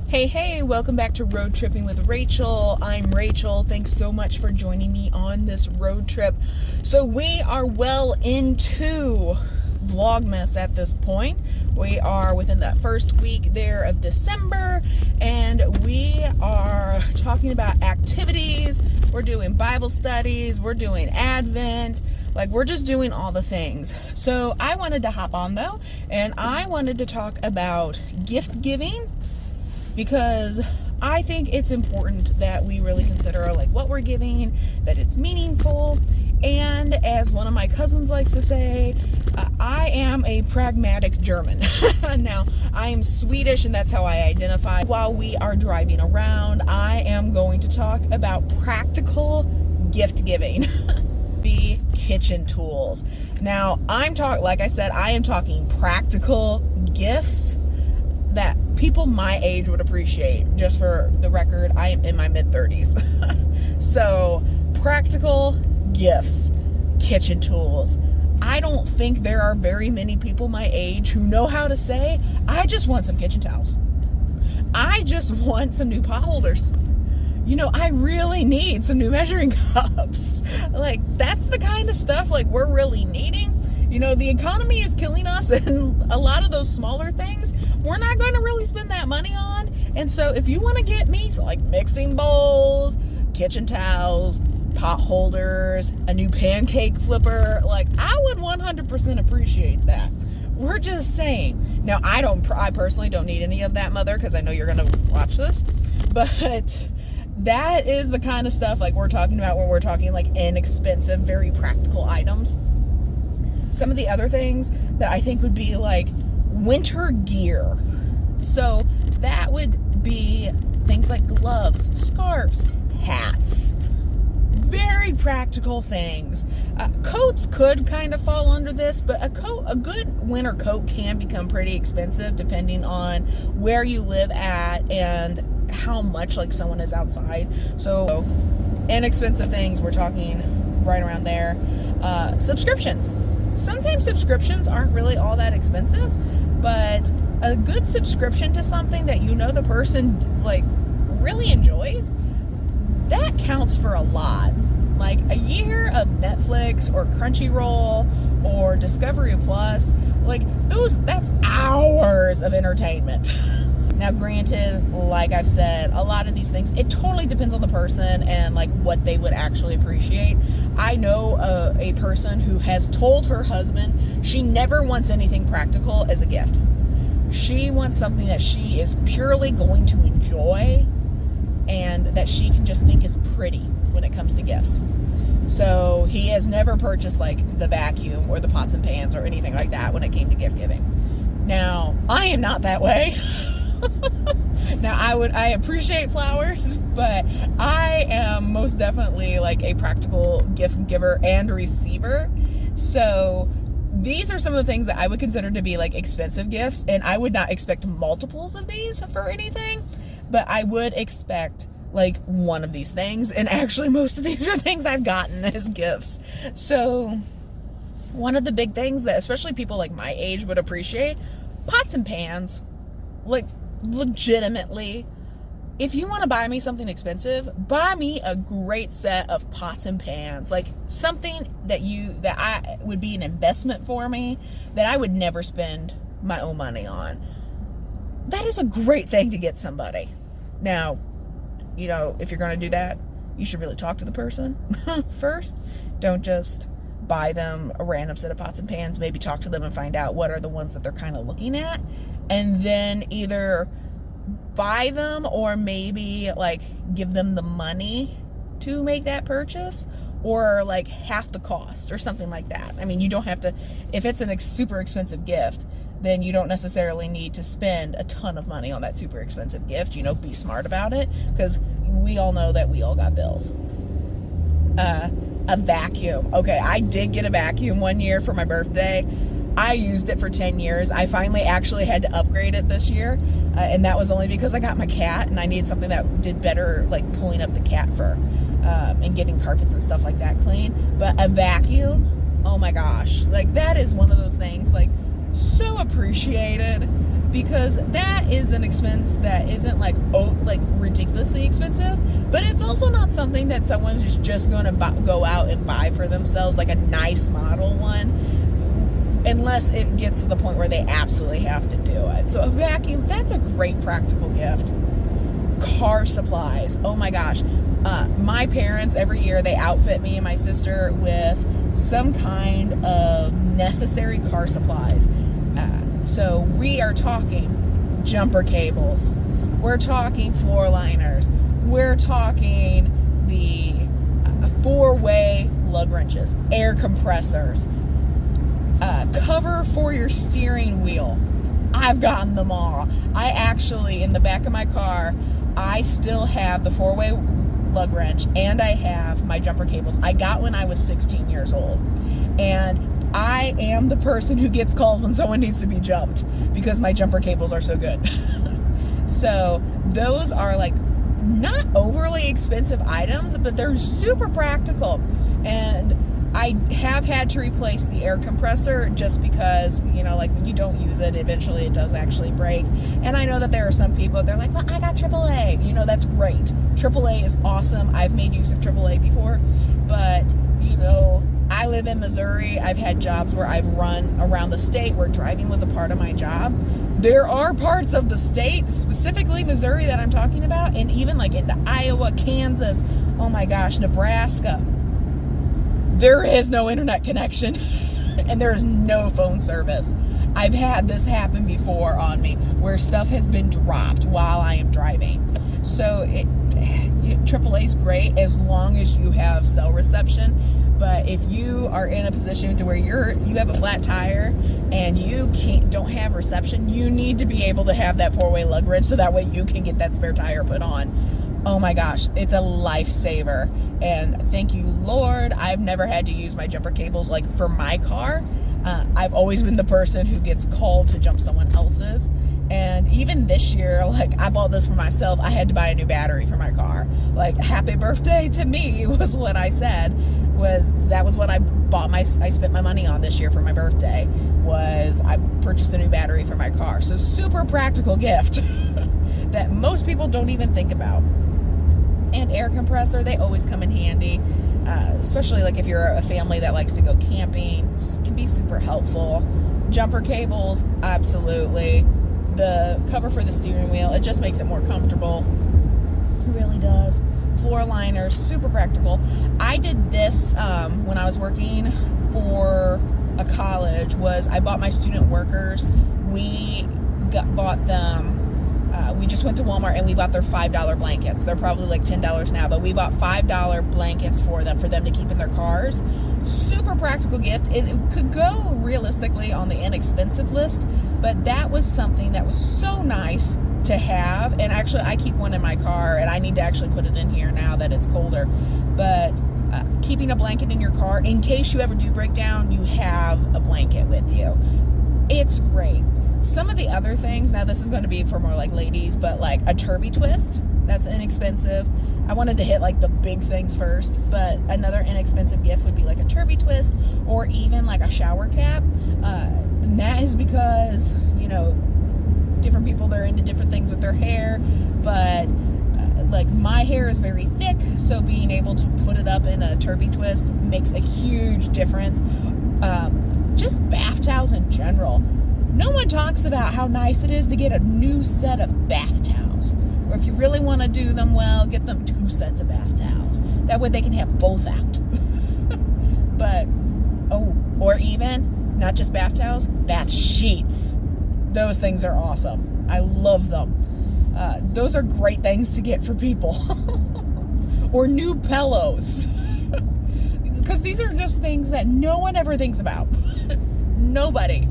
Hey, welcome back to Road Tripping with Rachel. I'm Rachel. Thanks so much for joining me on this road trip. So we are well into Vlogmas at this point. We are within that first week there of December, and we are talking about activities. We're doing Bible studies. We're doing Advent. We're just doing all the things. So I wanted to hop on though, and I wanted to talk about gift giving, because I think it's important that we really consider what we're giving, that it's meaningful. And as one of my cousins likes to say, I am a pragmatic German. Now, I am Swedish, and that's how I identify. While we are driving around, I am going to talk about practical gift giving. Be kitchen tools. Now, like I said, I am talking practical gifts that people my age would appreciate. Just for the record, I am in my mid-30s. So, practical gifts, kitchen tools. I don't think there are very many people my age who know how to say, I just want some kitchen towels. I just want some new pot holders. I really need some new measuring cups. That's the kind of stuff we're really needing. The economy is killing us, and a lot of those smaller things we're not going to really spend that money on. And so if you want to get me mixing bowls, kitchen towels, pot holders, a new pancake flipper, I would 100% appreciate that. We're just saying. Now, I personally don't need any of that, Mother, because I know you're going to watch this. But that is the kind of stuff we're talking about when we're talking inexpensive, very practical items. Some of the other things that I think would be winter gear. So that would be things like gloves, scarves, hats. Very practical things. Coats could kind of fall under this, but a good winter coat can become pretty expensive depending on where you live at and how much someone is outside. So inexpensive things, we're talking right around there. Subscriptions. Sometimes subscriptions aren't really all that expensive, but a good subscription to something that the person really enjoys, that counts for a lot. A year of Netflix or Crunchyroll or Discovery Plus, that's hours of entertainment. Now, granted, like I've said, a lot of these things, it totally depends on the person and what they would actually appreciate. I know a person who has told her husband she never wants anything practical as a gift. She wants something that she is purely going to enjoy and that she can just think is pretty when it comes to gifts. So he has never purchased the vacuum or the pots and pans or anything like that when it came to gift giving. Now, I am not that way. Now, I appreciate flowers, but I am most definitely a practical gift giver and receiver. So these are some of the things that I would consider to be expensive gifts, and I would not expect multiples of these for anything, but I would expect one of these things, and actually most of these are things I've gotten as gifts. So one of the big things that especially people my age would appreciate, pots and pans. Legitimately, if you want to buy me something expensive, buy me a great set of pots and pans, something that I would be an investment for me, that I would never spend my own money on. That is a great thing to get somebody. Now, if you're going to do that, you should really talk to the person first. Don't just buy them a random set of pots and pans. Maybe talk to them and find out what are the ones that they're kind of looking at, and then either buy them or maybe give them the money to make that purchase, or half the cost or something like that. I mean, you don't have to, if it's a super expensive gift, then you don't necessarily need to spend a ton of money on that super expensive gift. Be smart about it, because we all know that we all got bills. A vacuum. Okay, I did get a vacuum one year for my birthday. I used it for 10 years. I finally actually had to upgrade it this year, and that was only because I got my cat, and I needed something that did better, pulling up the cat fur and getting carpets and stuff like that clean. But a vacuum, oh my gosh, that is one of those things, so appreciated, because that is an expense that isn't like ridiculously expensive, but it's also not something that someone's just gonna go out and buy for themselves, like a nice model one, unless it gets to the point where they absolutely have to do it. So a vacuum, that's a great practical gift. Car supplies, oh my gosh. My parents, every year, they outfit me and my sister with some kind of necessary car supplies. So we are talking jumper cables, we're talking floor liners, we're talking the 4-way lug wrenches, air compressors, cover for your steering wheel. I've gotten them all. I actually, in the back of my car, I still have the 4-way lug wrench, and I have my jumper cables I got when I was 16 years old. And I am the person who gets called when someone needs to be jumped because my jumper cables are so good. So those are like not overly expensive items, but they're super practical. And I have had to replace the air compressor just because, you know, like when you don't use it, eventually it does actually break. And I know that there are some people, they're like, well, I got AAA. You know, that's great. AAA is awesome. I've made use of AAA before, but, you know, I live in Missouri. I've had jobs where I've run around the state where driving was a part of my job. There are parts of the state, specifically Missouri, that I'm talking about, and even like into Iowa, Kansas, oh my gosh, Nebraska. There is no internet connection and there is no phone service. I've had this happen before on me where stuff has been dropped while I am driving. So AAA is great as long as you have cell reception. But if you are in a position to where you have a flat tire and you don't have reception, you need to be able to have that 4-way lug wrench so that way you can get that spare tire put on. Oh my gosh, it's a lifesaver. And thank you, Lord, I've never had to use my jumper cables like for my car. I've always been the person who gets called to jump someone else's. And even this year, like, I bought this for myself. I had to buy a new battery for my car. Like, happy birthday to me was what I said. That was what I spent my money on this year for my birthday, was I purchased a new battery for my car. So super practical gift that most people don't even think about. And air compressor, they always come in handy, especially like if you're a family that likes to go camping, can be super helpful. Jumper cables, absolutely. The cover for the steering wheel, it just makes it more comfortable. It really does. Floor liners, super practical. I did this when I was working for a college. I bought my student workers. We bought them. We just went to Walmart and we bought their $5 blankets. They're probably like $10 now, but we bought $5 blankets for them to keep in their cars. Super practical gift. It could go realistically on the inexpensive list, but that was something that was so nice to have. And actually, I keep one in my car, and I need to actually put it in here now that it's colder. But keeping a blanket in your car, in case you ever do break down, you have a blanket with you. It's great. Some of the other things, now this is going to be for more like ladies, but like a Turby twist, that's inexpensive. I wanted to hit like the big things first, but another inexpensive gift would be like a Turby twist or even like a shower cap. And that is because, you know, different people, they're into different things with their hair, but like my hair is very thick, so being able to put it up in a Turby twist makes a huge difference. Just bath towels in general. No one talks about how nice it is to get a new set of bath towels. Or if you really want to do them well, get them 2 sets of bath towels. That way they can have both out. But, or even, not just bath towels, bath sheets. Those things are awesome. I love them. Those are great things to get for people. Or new pillows. Because these are just things that no one ever thinks about. Nobody.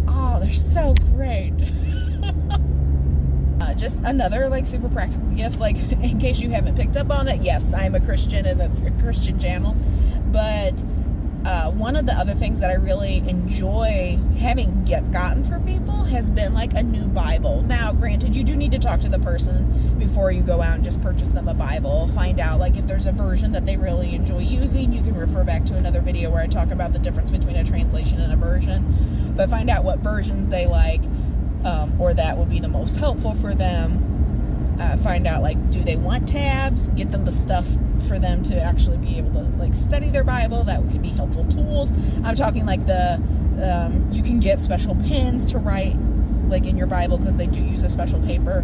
Oh, they're so great. Just another like super practical gift, like in case you haven't picked up on it, yes, I'm a Christian and it's a Christian channel, but one of the other things that I really enjoy having gotten for people has been like a new Bible. Now, granted, you do need to talk to the person before you go out and just purchase them a Bible. Find out like if there's a version that they really enjoy using. You can refer back to another video where I talk about the difference between a translation and a version, but find out what version they like. or that would be the most helpful for them. Find out, like, do they want tabs? Get them the stuff for them to actually be able to, like, study their Bible. That could be helpful tools. I'm talking like you can get special pens to write, like, in your Bible, because they do use a special paper.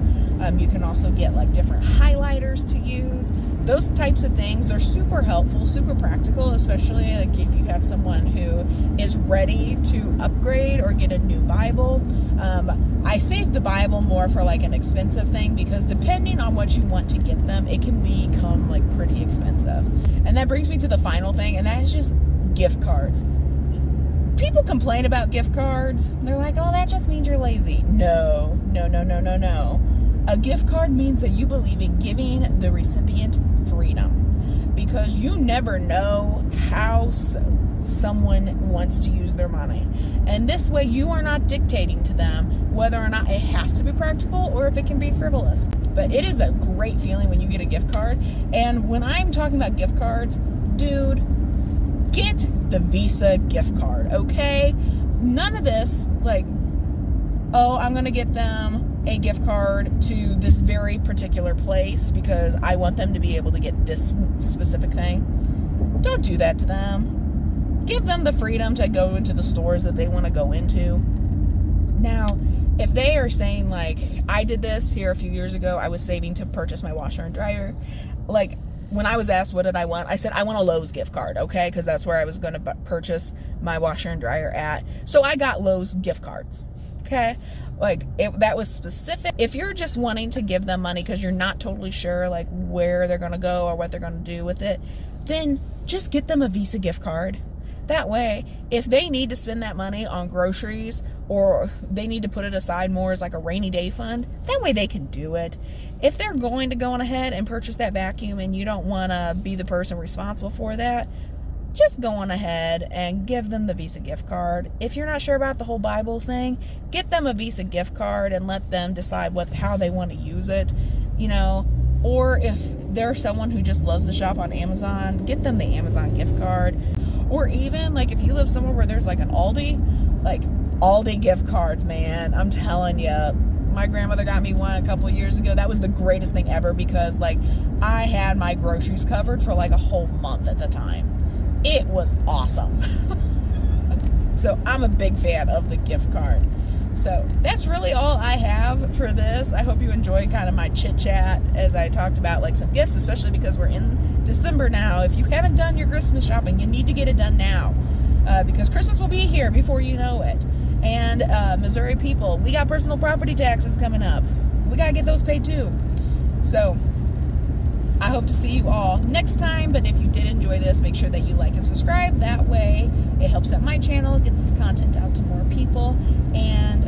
You can also get, like, different highlighters to use. Those types of things, they're super helpful, super practical, especially like if you have someone who is ready to upgrade or get a new Bible. I save the Bible more for like an expensive thing, because depending on what you want to get them, it can become like pretty expensive. And that brings me to the final thing, and that is just gift cards. People complain about gift cards. They're like, oh, that just means you're lazy. No. A gift card means that you believe in giving the recipient freedom, because you never know how someone wants to use their money. And this way you are not dictating to them whether or not it has to be practical or if it can be frivolous. But it is a great feeling when you get a gift card. And when I'm talking about gift cards, dude, get the Visa gift card, okay? None of this, like, oh, I'm going to get them a gift card to this very particular place because I want them to be able to get this specific thing. Don't do that to them. Give them the freedom to go into the stores that they want to go into. Now, if they are saying, like, I did this here a few years ago, I was saving to purchase my washer and dryer. Like, when I was asked what did I want, I said I want a Lowe's gift card, okay? Because that's where I was going to purchase my washer and dryer at. So I got Lowe's gift cards, okay? Like, that was specific. If you're just wanting to give them money because you're not totally sure, like, where they're going to go or what they're going to do with it, then just get them a Visa gift card. That way, if they need to spend that money on groceries, or they need to put it aside more as like a rainy day fund, that way they can do it. If they're going to go on ahead and purchase that vacuum and you don't want to be the person responsible for that, just go on ahead and give them the Visa gift card. If you're not sure about the whole Bible thing, get them a Visa gift card and let them decide how they want to use it, you know. Or if they're someone who just loves to shop on Amazon, get them the Amazon gift card. Or even, like, if you live somewhere where there's like an Aldi gift cards, man, I'm telling you, my grandmother got me one a couple years ago. That was the greatest thing ever, because, like, I had my groceries covered for like a whole month at the time. It was awesome. So I'm a big fan of the gift card. So that's really all I have for this. I hope you enjoyed kind of my chit chat as I talked about, like, some gifts, especially because we're in December now. If you haven't done your Christmas shopping, you need to get it done now, because Christmas will be here before you know it. And Missouri people, we got personal property taxes coming up. We got to get those paid too. So I hope to see you all next time. But if you did enjoy this, make sure that you like and subscribe. That way it helps out my channel, gets this content out to more people. And